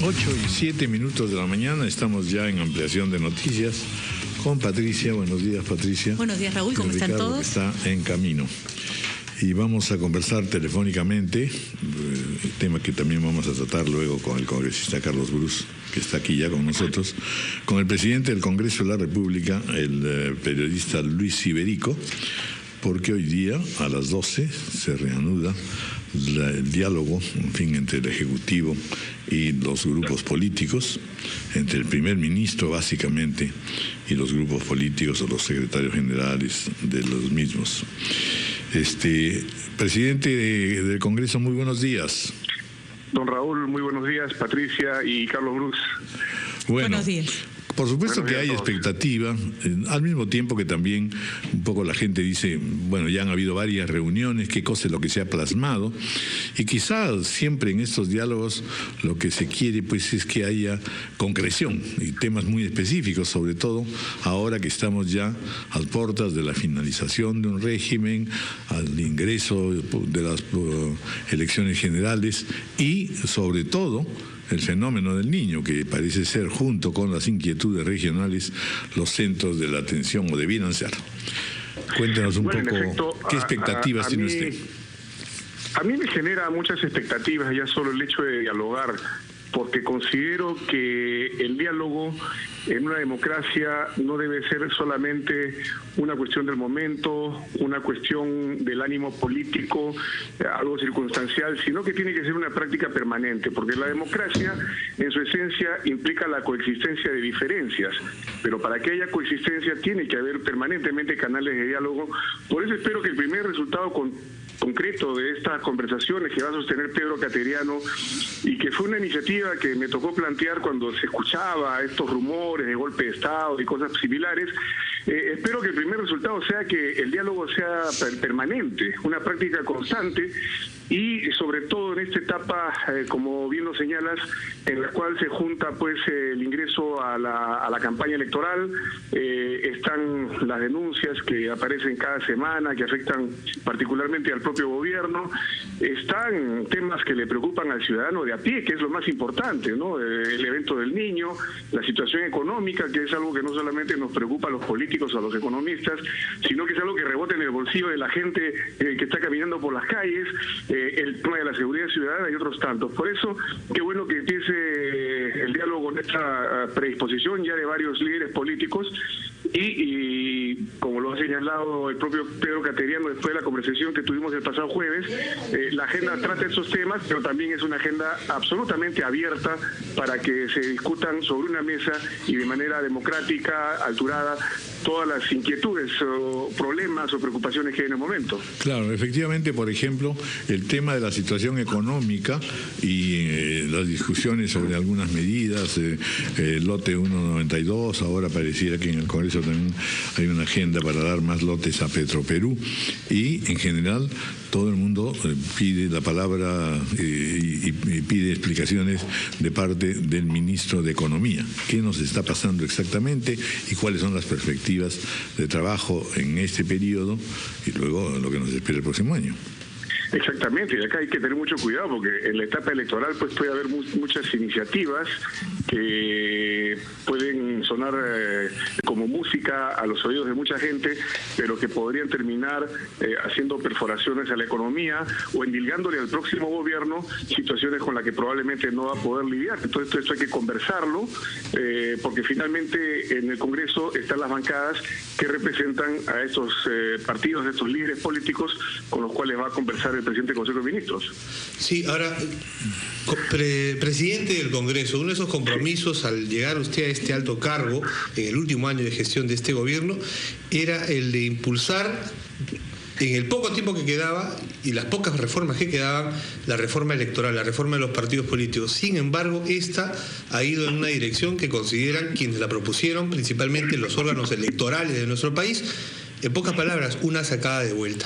8:07 de la mañana, estamos ya en ampliación de noticias con Patricia. Buenos días, Patricia. Buenos días, Raúl, ¿cómo están todos? Está en camino. Y vamos a conversar telefónicamente, tema que también vamos a tratar luego con el congresista Carlos Bruce, que está aquí ya con nosotros, con el presidente del Congreso de la República, el periodista Luis Iberico, porque hoy día a las 12 se reanuda el diálogo, entre el Ejecutivo y los grupos políticos, entre el primer ministro básicamente y los grupos políticos o los secretarios generales de los mismos. Presidente del Congreso, muy buenos días. Don Raúl, muy buenos días. Patricia y Carlos Bruce. Buenos días. Por supuesto que hay expectativa, al mismo tiempo que también un poco la gente dice, bueno, ya han habido varias reuniones, qué cosa es lo que se ha plasmado, y quizás siempre en estos diálogos lo que se quiere pues es que haya concreción y temas muy específicos, sobre todo ahora que estamos ya a puertas de la finalización de un régimen, al ingreso de las elecciones generales y sobre todo el fenómeno del niño, que parece ser, junto con las inquietudes regionales, los centros de la atención, o debieran ser. Cuéntenos un poco, ¿qué expectativas tiene usted? A mí me genera muchas expectativas ya solo el hecho de dialogar, porque considero que el diálogo en una democracia no debe ser solamente una cuestión del momento, una cuestión del ánimo político, algo circunstancial, sino que tiene que ser una práctica permanente, porque la democracia en su esencia implica la coexistencia de diferencias, pero para que haya coexistencia tiene que haber permanentemente canales de diálogo. Por eso espero que el primer resultado concreto de estas conversaciones que va a sostener Pedro Cateriano, y que fue una iniciativa que me tocó plantear cuando se escuchaba estos rumores de golpe de Estado y cosas similares, espero que el primer resultado sea que el diálogo sea permanente, una práctica constante, y sobre todo en esta etapa, como bien lo señalas, en la cual se junta pues el ingreso a la campaña electoral, están las denuncias que aparecen cada semana, que afectan particularmente al propio gobierno, están temas que le preocupan al ciudadano de a pie, que es lo más importante, ¿no? El evento del niño, la situación económica, que es algo que no solamente nos preocupa a los políticos o a los economistas, sino que es algo que rebota en el bolsillo de la gente que está caminando por las calles, el tema de la seguridad ciudadana y otros tantos. Por eso, qué bueno que empiece el diálogo con esta predisposición ya de varios líderes políticos y como lo ha señalado el propio Pedro Cateriano después de la conversación que tuvimos el pasado jueves, la agenda trata esos temas, pero también es una agenda absolutamente abierta para que se discutan sobre una mesa y de manera democrática, alturada, todas las inquietudes o problemas o preocupaciones que hay en el momento. Claro, efectivamente, por ejemplo, el tema de la situación económica y las discusiones sobre algunas medidas, el lote 192, ahora pareciera que en el Congreso también hay una agenda para dar más lotes a Petroperú, y en general todo el mundo pide la palabra y pide explicaciones de parte del ministro de Economía. ¿Qué nos está pasando exactamente y cuáles son las perspectivas de trabajo en este periodo y luego lo que nos espera el próximo año? Exactamente, y acá hay que tener mucho cuidado porque en la etapa electoral pues puede haber muchas iniciativas que pueden sonar como música a los oídos de mucha gente, pero que podrían terminar haciendo perforaciones a la economía o endilgándole al próximo gobierno situaciones con las que probablemente no va a poder lidiar. Entonces esto hay que conversarlo, porque finalmente en el Congreso están las bancadas que representan a estos partidos, a estos líderes políticos con los cuales va a conversar el presidente del Consejo de Ministros. Sí, ahora, presidente del Congreso, uno de esos compromisos al llegar usted a este alto cargo en el último año de gestión de este gobierno era el de impulsar en el poco tiempo que quedaba y las pocas reformas que quedaban, la reforma electoral, la reforma de los partidos políticos. Sin embargo, esta ha ido en una dirección que consideran quienes la propusieron, principalmente los órganos electorales de nuestro país, en pocas palabras, una sacada de vuelta.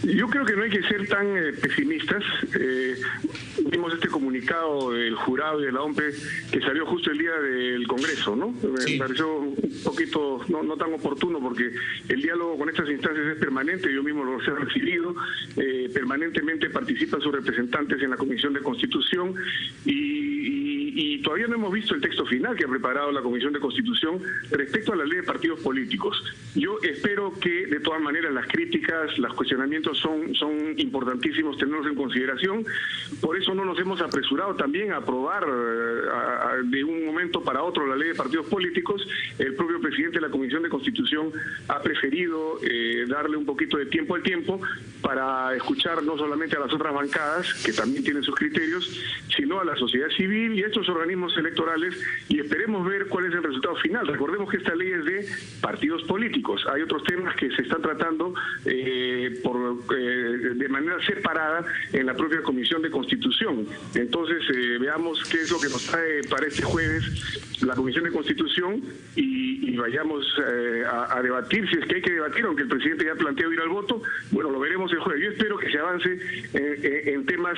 Yo creo que no hay que ser tan pesimistas. Vimos este comunicado del jurado y de la OMPE que salió justo el día del Congreso, ¿no? Sí. Me pareció un poquito no tan oportuno, porque el diálogo con estas instancias es permanente. Yo mismo los he recibido. Permanentemente participan sus representantes en la Comisión de Constitución y todavía no hemos visto el texto final que ha preparado la Comisión de Constitución respecto a la ley de partidos políticos. Yo espero que, de todas maneras, las críticas, los cuestionamientos son importantísimos tenerlos en consideración. Por eso no nos hemos apresurado también a aprobar de un momento para otro la ley de partidos políticos. El propio presidente de la Comisión de Constitución ha preferido darle un poquito de tiempo al tiempo para escuchar no solamente a las otras bancadas, que también tienen sus criterios, sino a la sociedad civil y a estos organismos electorales, y esperemos ver cuál es el resultado final. Recordemos que esta ley es de partidos políticos. Hay otros temas que se están tratando de manera separada en la propia Comisión de Constitución. Entonces, veamos qué es lo que nos trae para este jueves la Comisión de Constitución y vayamos a debatir, si es que hay que debatir, aunque el presidente ya ha planteado ir al voto. Bueno, lo veremos el jueves. Yo espero que se avance en temas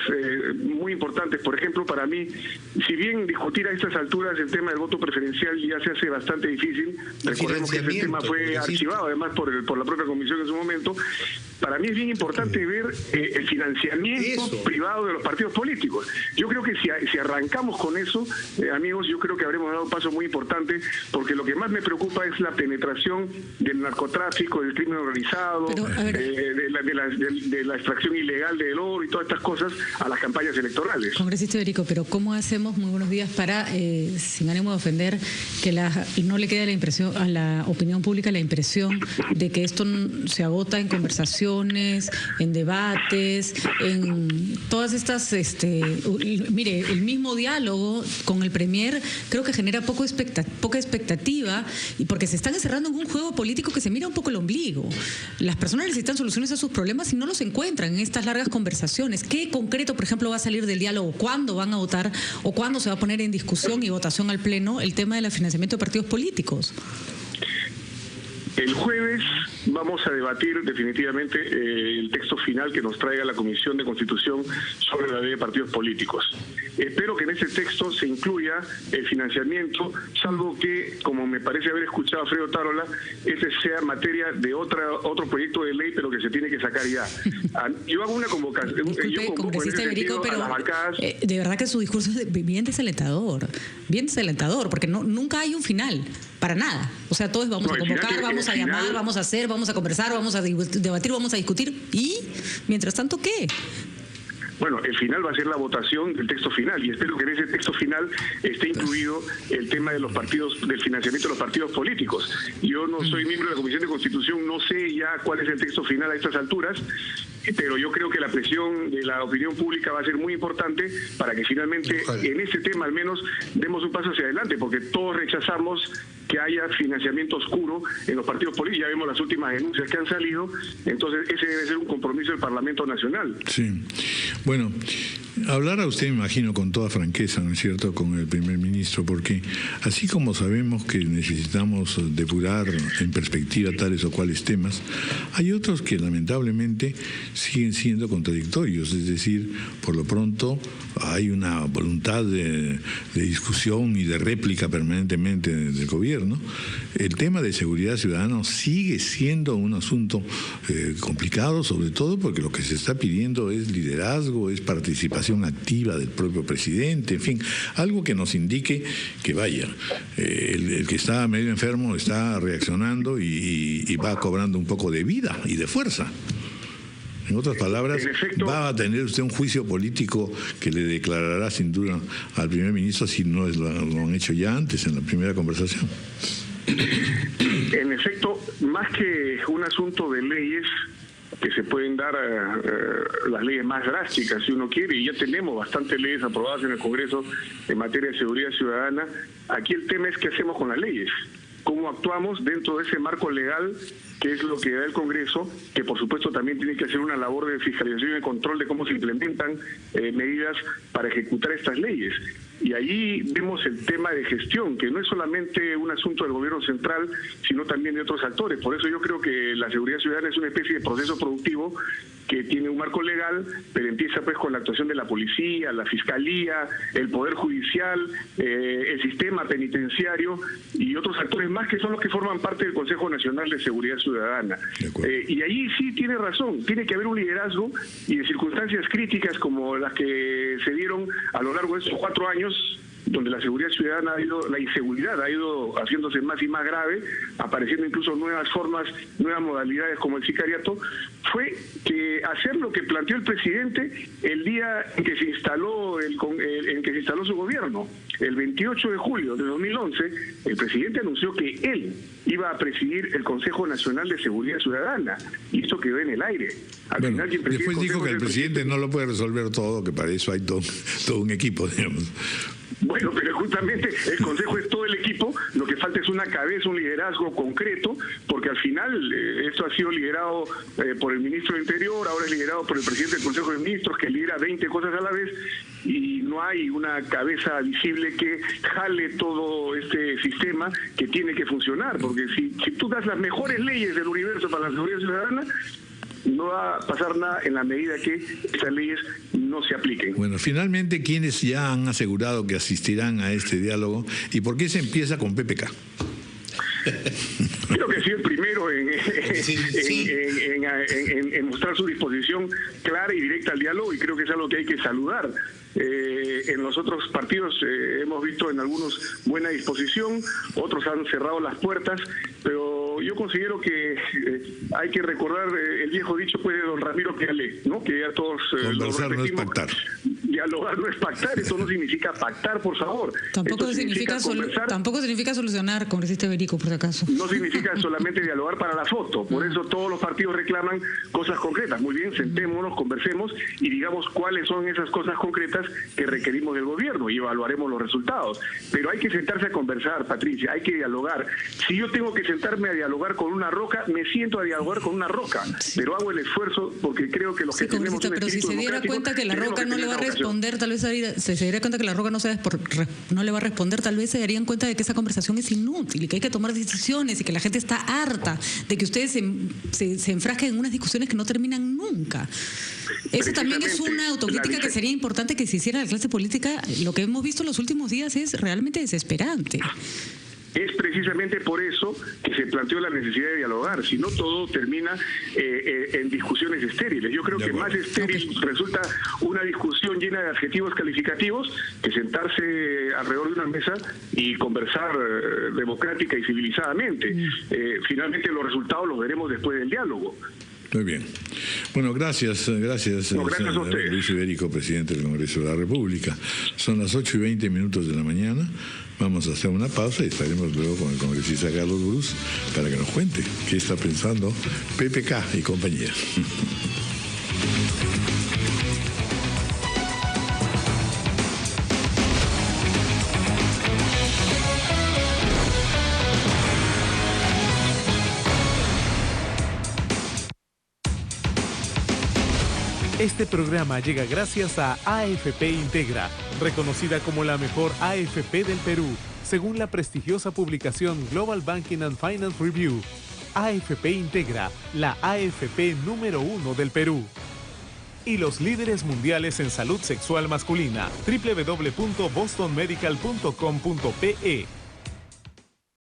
muy importantes. Por ejemplo, para mí, si bien discutir a estas alturas el tema del voto preferencial ya se hace bastante difícil, recordemos que ese tema fue archivado además por la propia comisión en su momento. Para mí es bien importante ver el financiamiento privado de los partidos políticos. Yo creo que si arrancamos con eso, amigos, yo creo que habremos dado un paso muy importante, porque lo que más me preocupa es la penetración del narcotráfico, del crimen organizado, de la extracción ilegal del oro y todas estas cosas a las campañas electorales. Congresista Iberico, pero ¿cómo hacemos, muy buenos días, para, sin ánimo de ofender, que no le quede la impresión a la opinión pública la impresión de que esto se agota en conversaciones, en debates, en todas estas, mire, el mismo diálogo con el Premier creo que genera poca expectativa, y porque se están encerrando en un juego político que se mira un poco el ombligo. Las personas necesitan soluciones a sus problemas y no los encuentran en estas largas conversaciones. ¿Qué concreto, por ejemplo, va a salir del diálogo? ¿Cuándo van a votar o cuándo se va a poner en discusión y votación al Pleno el tema del financiamiento de partidos políticos? El jueves vamos a debatir definitivamente el texto final que nos traiga la Comisión de Constitución sobre la ley de partidos políticos. Espero que en ese texto se incluya el financiamiento, salvo que, como me parece haber escuchado a Alfredo Tarola, ese sea materia de otro proyecto de ley, pero que se tiene que sacar ya. Yo hago una convocación. Disculpe, congresista Iberico, pero de verdad que su discurso es bien desalentador, porque nunca hay un final, para nada. O sea, todos vamos a convocar, vamos a llamar, vamos a hacer, vamos a conversar, vamos a debatir, vamos a discutir. ¿Y mientras tanto qué? Bueno, el final va a ser la votación del texto final, y espero que en ese texto final esté incluido el tema de los partidos, del financiamiento de los partidos políticos. Yo no soy miembro de la Comisión de Constitución, no sé ya cuál es el texto final a estas alturas, pero yo creo que la presión de la opinión pública va a ser muy importante para que finalmente en ese tema al menos demos un paso hacia adelante, porque todos rechazamos que haya financiamiento oscuro en los partidos políticos. Ya vemos las últimas denuncias que han salido, entonces ese debe ser un compromiso del Parlamento Nacional. Sí, bueno, hablará usted, me imagino, con toda franqueza, ¿no es cierto?, con el primer ministro, porque así como sabemos que necesitamos depurar en perspectiva tales o cuales temas, hay otros que lamentablemente siguen siendo contradictorios, es decir, por lo pronto hay una voluntad de discusión y de réplica permanentemente del gobierno. El tema de seguridad ciudadana sigue siendo un asunto complicado, sobre todo porque lo que se está pidiendo es liderazgo, es participación activa del propio presidente, en fin, algo que nos indique que vaya, el que está medio enfermo está reaccionando y va cobrando un poco de vida y de fuerza. En otras palabras, va a tener usted un juicio político que le declarará sin duda al primer ministro, si no lo han hecho ya antes en la primera conversación. En efecto, más que un asunto de leyes, que se pueden dar las leyes más drásticas si uno quiere, y ya tenemos bastantes leyes aprobadas en el Congreso en materia de seguridad ciudadana. Aquí el tema es qué hacemos con las leyes, cómo actuamos dentro de ese marco legal que es lo que da el Congreso, que por supuesto también tiene que hacer una labor de fiscalización y de control de cómo se implementan medidas para ejecutar estas leyes. Y ahí vemos el tema de gestión, que no es solamente un asunto del gobierno central, sino también de otros actores. Por eso yo creo que la seguridad ciudadana es una especie de proceso productivo que tiene un marco legal, pero empieza pues con la actuación de la policía, la fiscalía, el poder judicial, el sistema penitenciario y otros actores más que son los que forman parte del Consejo Nacional de Seguridad Ciudadana. Y ahí sí tiene razón, tiene que haber un liderazgo, y en circunstancias críticas como las que se dieron a lo largo de estos 4 años, donde la seguridad ciudadana la inseguridad ha ido haciéndose más y más grave, apareciendo incluso nuevas formas, nuevas modalidades como el sicariato, fue que hacer lo que planteó el presidente el día en que se instaló su gobierno. El 28 de julio de 2011, el presidente anunció que él iba a presidir el Consejo Nacional de Seguridad Ciudadana, y esto quedó en el aire. Bueno, después dijo que el presidente no lo puede resolver todo, que para eso hay todo un equipo, digamos. Bueno, pero justamente el Consejo es todo el equipo, lo que falta es una cabeza, un liderazgo concreto, porque al final esto ha sido liderado por el ministro del Interior, ahora es liderado por el presidente del Consejo de Ministros, que lidera 20 cosas a la vez, y no hay una cabeza visible que jale todo este sistema que tiene que funcionar, porque si tú das las mejores leyes del universo para la seguridad ciudadana, no va a pasar nada en la medida que estas leyes no se apliquen. Bueno, finalmente, ¿quiénes ya han asegurado que asistirán a este diálogo y por qué se empieza con PPK? Creo que ha sido el primero en mostrar su disposición clara y directa al diálogo, y creo que es algo que hay que saludar. En los otros partidos hemos visto en algunos buena disposición, otros han cerrado las puertas, pero yo considero que hay que recordar el viejo dicho pues de don Ramiro Pialé, ¿no? Que ya todos lo repetimos. No es pactar. Dialogar no es pactar, eso no significa pactar, por favor. Tampoco significa solucionar, congresista Berico, por si acaso. No significa solamente dialogar para la foto, por eso todos los partidos reclaman cosas concretas. Muy bien, sentémonos, conversemos y digamos cuáles son esas cosas concretas que requerimos del gobierno y evaluaremos los resultados. Pero hay que sentarse a conversar, Patricia, hay que dialogar. Si yo tengo que sentarme a dialogar con una roca, me siento a dialogar con una roca, pero hago el esfuerzo porque creo que los que tenemos un pero si se diera cuenta que la roca no le va a responder, tal vez se diera cuenta que la roca no le va a responder, tal vez se darían cuenta de que esa conversación es inútil y que hay que tomar decisiones y que la gente está harta de que ustedes se enfrasquen en unas discusiones que no terminan nunca. Eso también es una autocrítica que sería importante que se hiciera la clase política. Lo que hemos visto en los últimos días es realmente desesperante. Es precisamente por eso que se planteó la necesidad de dialogar, si no todo termina en discusiones estériles. Yo creo que más estéril resulta una discusión llena de adjetivos calificativos que sentarse alrededor de una mesa y conversar democrática y civilizadamente. Finalmente los resultados los veremos después del diálogo. Muy bien. Bueno, gracias gracias a ustedes. Luis Iberico, presidente del Congreso de la República. Son las 8:20 de la mañana. Vamos a hacer una pausa y estaremos luego con el congresista Carlos Bruce para que nos cuente qué está pensando PPK y compañía. Este programa llega gracias a AFP Integra, reconocida como la mejor AFP del Perú, según la prestigiosa publicación Global Banking and Finance Review. AFP Integra, la AFP número 1 del Perú. Y los líderes mundiales en salud sexual masculina, www.bostonmedical.com.pe.